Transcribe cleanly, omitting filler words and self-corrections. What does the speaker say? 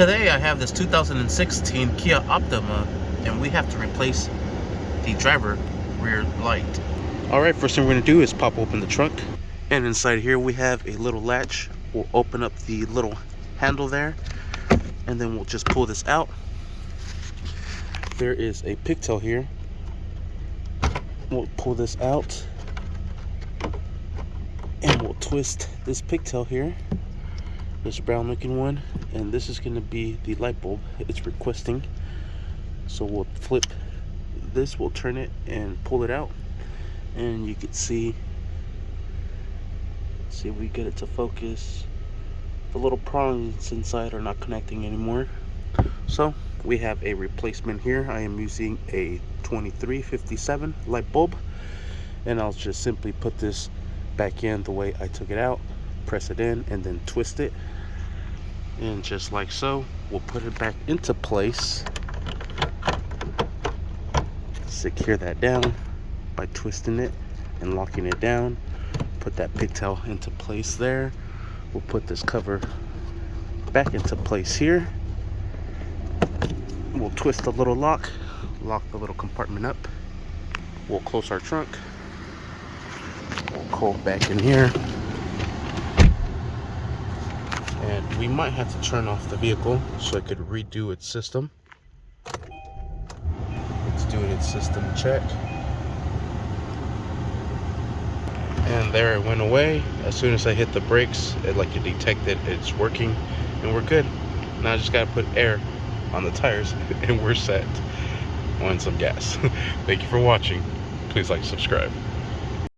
Today I have this 2016 Kia Optima, and we have to replace the driver rear light. Alright, first thing we're going to do is pop open the trunk. And inside here we have a little latch. We'll open up the little handle there, and then we'll just pull this out. There is a pigtail here. We'll pull this out, and we'll twist this pigtail here, this brown looking one, and this is going to be the light bulb it's requesting. So we'll flip this, we'll turn it and pull it out, and you can see if we get it to focus. The little prongs inside are not connecting anymore, so we have a replacement here. I am using a 2357 light bulb, and I'll just simply put this back in the way I took it out, press it in, and then twist it, and just like so, we'll put it back into place. Secure that down by twisting it and locking it down. Put that pigtail into place there. We'll put this cover back into place here. We'll twist the little lock the little compartment up. We'll close our trunk. We'll call back in here, and we might have to turn off the vehicle so it could redo its system. It's doing its system check, and there it went away. As soon as I hit the brakes, it detected it's working, and we're good. Now I just gotta put air on the tires and we're set on some gas. Thank you for watching. Please like, subscribe.